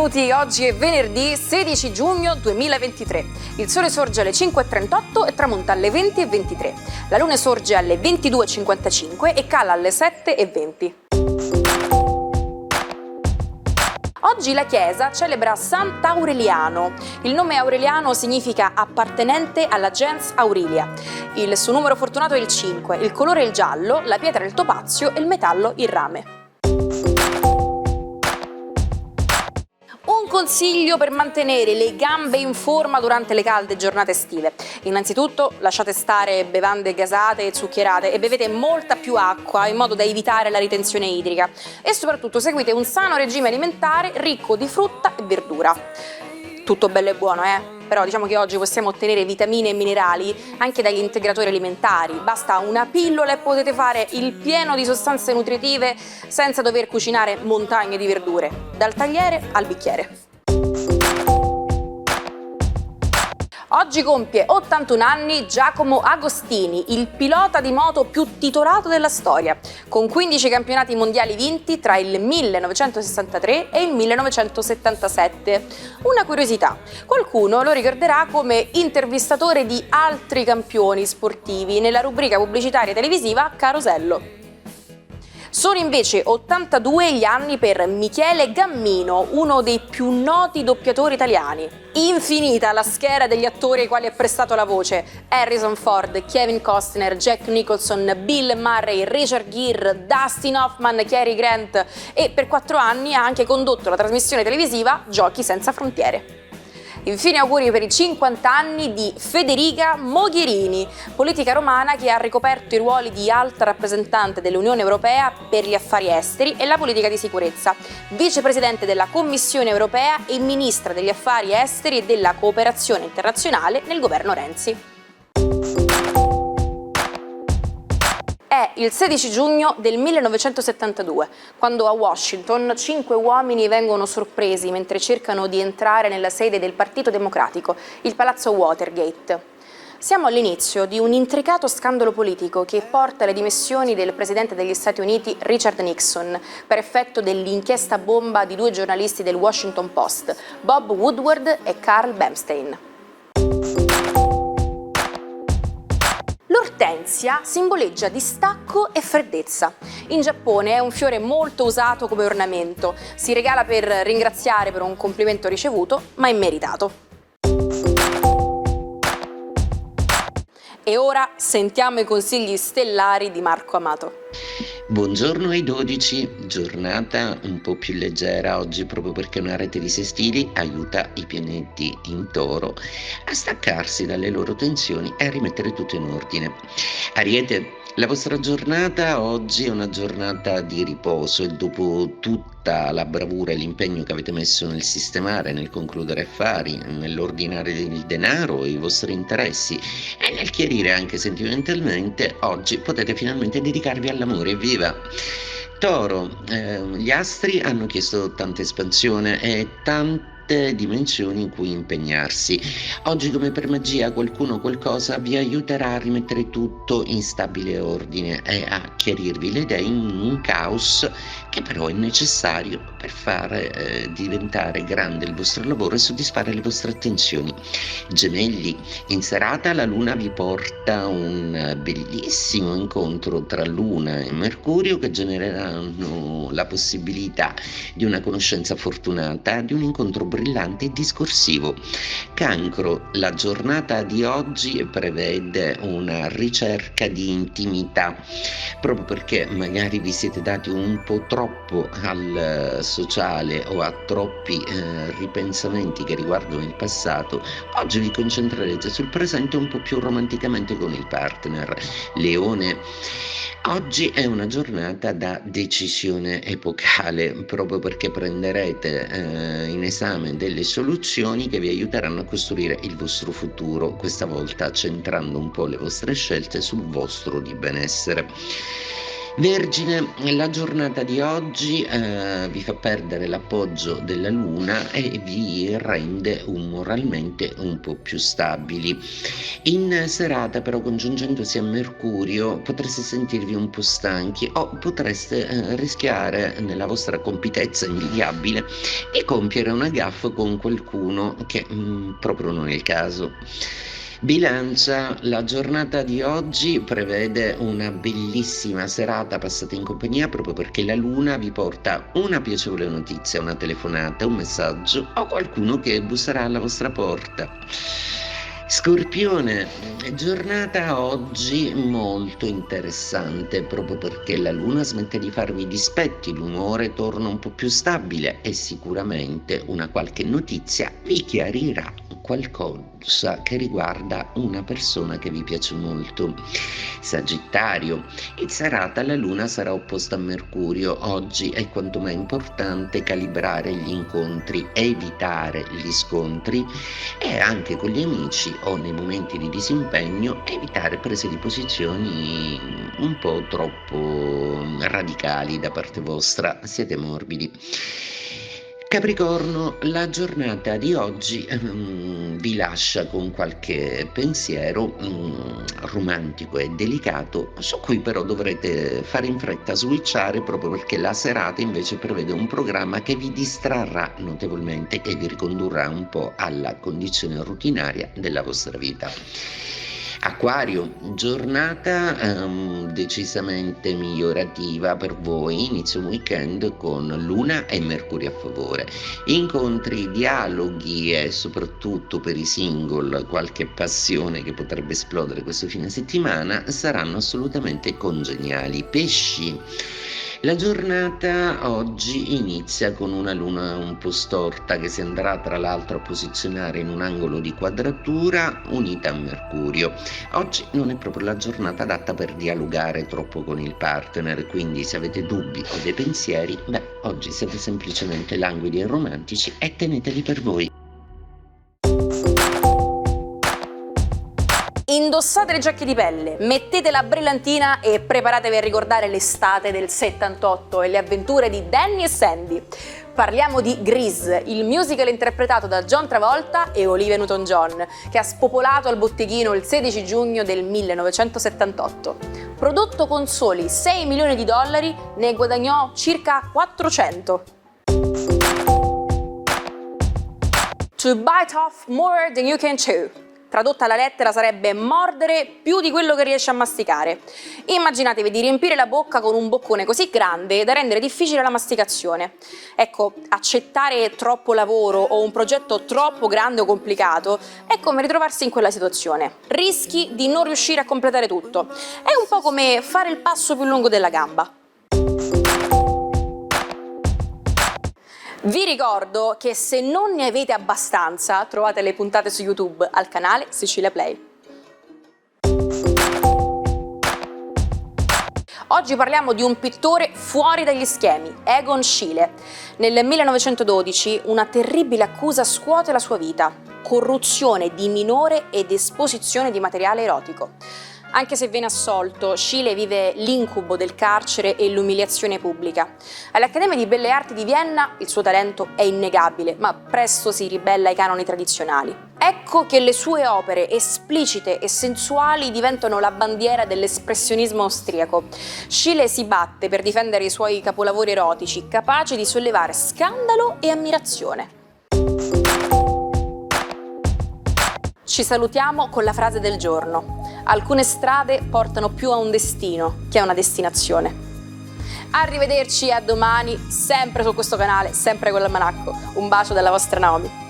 benvenuti, oggi è venerdì 16 giugno 2023. Il sole sorge alle 5.38 e tramonta alle 20.23. La luna sorge alle 22.55 e cala alle 7.20. Oggi la Chiesa celebra Sant'Aureliano. Il nome Aureliano significa appartenente alla gens Aurelia. Il suo numero fortunato è il 5, il colore è il giallo, la pietra è il topazio e il metallo il rame. Un consiglio per mantenere le gambe in forma durante le calde giornate estive. Innanzitutto lasciate stare bevande gasate e zuccherate e bevete molta più acqua in modo da evitare la ritenzione idrica. E soprattutto seguite un sano regime alimentare ricco di frutta e verdura. Tutto bello e buono, Però diciamo che oggi possiamo ottenere vitamine e minerali anche dagli integratori alimentari. Basta una pillola e potete fare il pieno di sostanze nutritive senza dover cucinare montagne di verdure, dal tagliere al bicchiere. Oggi compie 81 anni Giacomo Agostini, il pilota di moto più titolato della storia, con 15 campionati mondiali vinti tra il 1963 e il 1977. Una curiosità, qualcuno lo ricorderà come intervistatore di altri campioni sportivi nella rubrica pubblicitaria televisiva Carosello. Sono invece 82 gli anni per Michele Gammino, uno dei più noti doppiatori italiani. Infinita la schiera degli attori ai quali ha prestato la voce: Harrison Ford, Kevin Costner, Jack Nicholson, Bill Murray, Richard Gere, Dustin Hoffman, Cary Grant e per 4 anni ha anche condotto la trasmissione televisiva Giochi senza frontiere. Infine auguri per i 50 anni di Federica Mogherini, politica romana che ha ricoperto i ruoli di alta rappresentante dell'Unione Europea per gli affari esteri e la politica di sicurezza, vicepresidente della Commissione Europea e ministra degli affari esteri e della cooperazione internazionale nel governo Renzi. È il 16 giugno del 1972, quando a Washington 5 uomini vengono sorpresi mentre cercano di entrare nella sede del Partito Democratico, il Palazzo Watergate. Siamo all'inizio di un intricato scandalo politico che porta alle dimissioni del presidente degli Stati Uniti Richard Nixon per effetto dell'inchiesta bomba di 2 giornalisti del Washington Post, Bob Woodward e Carl Bernstein. L'ortensia simboleggia distacco e freddezza. In Giappone è un fiore molto usato come ornamento. Si regala per ringraziare per un complimento ricevuto, ma immeritato. E ora sentiamo i consigli stellari di Marco Amato. Buongiorno ai 12, giornata un po' più leggera oggi proprio perché una rete di sestili aiuta i pianeti in Toro a staccarsi dalle loro tensioni e a rimettere tutto in ordine. Ariete, la vostra giornata oggi è una giornata di riposo e dopo tutta la bravura e l'impegno che avete messo nel sistemare, nel concludere affari, nell'ordinare il denaro e i vostri interessi e nel chiarire anche sentimentalmente, oggi potete finalmente dedicarvi all'amore. Evviva! Toro, gli astri hanno chiesto tanta espansione e tante dimensioni in cui impegnarsi. Oggi come per magia qualcuno o qualcosa vi aiuterà a rimettere tutto in stabile ordine e a chiarirvi le idee in un caos che però è necessario per fare diventare grande il vostro lavoro e soddisfare le vostre attenzioni. Gemelli, in serata la luna vi porta un bellissimo incontro tra luna e mercurio che genereranno la possibilità di una conoscenza fortunata, di un incontro brillante e discorsivo. Cancro, la giornata di oggi prevede una ricerca di intimità, proprio perché magari vi siete dati un po' troppo al sociale o a troppi ripensamenti che riguardano il passato. Oggi vi concentrerete sul presente un po' più romanticamente con il partner. Leone, oggi è una giornata da decisione epocale, proprio perché prenderete in esame delle soluzioni che vi aiuteranno a costruire il vostro futuro, questa volta centrando un po' le vostre scelte sul vostro di benessere. Vergine, la giornata di oggi vi fa perdere l'appoggio della Luna e vi rende moralmente un po' più stabili. In serata, però, congiungendosi a Mercurio, potreste sentirvi un po' stanchi o potreste rischiare, nella vostra compitezza invidiabile, di compiere una gaffe con qualcuno che proprio non è il caso. Bilancia, la giornata di oggi prevede una bellissima serata passata in compagnia proprio perché la Luna vi porta una piacevole notizia, una telefonata, un messaggio o qualcuno che busserà alla vostra porta. Scorpione, giornata oggi molto interessante proprio perché la Luna smette di farvi dispetti, l'umore torna un po' più stabile e sicuramente una qualche notizia vi chiarirà qualcosa che riguarda una persona che vi piace molto. Sagittario, in serata la Luna sarà opposta a Mercurio. Oggi è quanto mai importante calibrare gli incontri, evitare gli scontri e anche con gli amici o nei momenti di disimpegno evitare prese di posizioni un po' troppo radicali da parte vostra, siete morbidi. Capricorno, la giornata di oggi vi lascia con qualche pensiero romantico e delicato, su cui però dovrete fare in fretta a switchare proprio perché la serata invece prevede un programma che vi distrarrà notevolmente e vi ricondurrà un po' alla condizione rutinaria della vostra vita. Acquario, giornata decisamente migliorativa per voi, inizio un weekend con Luna e Mercurio a favore. Incontri, dialoghi e soprattutto per i single qualche passione che potrebbe esplodere questo fine settimana saranno assolutamente congeniali. Pesci, la giornata oggi inizia con una luna un po' storta che si andrà tra l'altro a posizionare in un angolo di quadratura unita a Mercurio. Oggi non è proprio la giornata adatta per dialogare troppo con il partner, quindi se avete dubbi o dei pensieri, oggi siete semplicemente languidi e romantici e teneteli per voi. Indossate le giacche di pelle, mettete la brillantina e preparatevi a ricordare l'estate del 78 e le avventure di Danny e Sandy. Parliamo di Grease, il musical interpretato da John Travolta e Olivia Newton-John, che ha spopolato al botteghino il 16 giugno del 1978. Prodotto con soli $6 milioni, ne guadagnò circa 400. To bite off more than you can chew. Tradotta alla lettera sarebbe mordere più di quello che riesce a masticare. Immaginatevi di riempire la bocca con un boccone così grande da rendere difficile la masticazione. Ecco, accettare troppo lavoro o un progetto troppo grande o complicato è come ritrovarsi in quella situazione. Rischi di non riuscire a completare tutto. È un po' come fare il passo più lungo della gamba. Vi ricordo che se non ne avete abbastanza, trovate le puntate su YouTube al canale Sicilia Play. Oggi parliamo di un pittore fuori dagli schemi, Egon Schiele. Nel 1912 una terribile accusa scuote la sua vita: corruzione di minore ed esposizione di materiale erotico. Anche se viene assolto, Schiele vive l'incubo del carcere e l'umiliazione pubblica. All'Accademia di Belle Arti di Vienna il suo talento è innegabile, ma presto si ribella ai canoni tradizionali. Ecco che le sue opere esplicite e sensuali diventano la bandiera dell'espressionismo austriaco. Schiele si batte per difendere i suoi capolavori erotici, capaci di sollevare scandalo e ammirazione. Ci salutiamo con la frase del giorno. Alcune strade portano più a un destino che a una destinazione. Arrivederci e a domani, sempre su questo canale, sempre con l'Almanacco. Un bacio dalla vostra Naomi.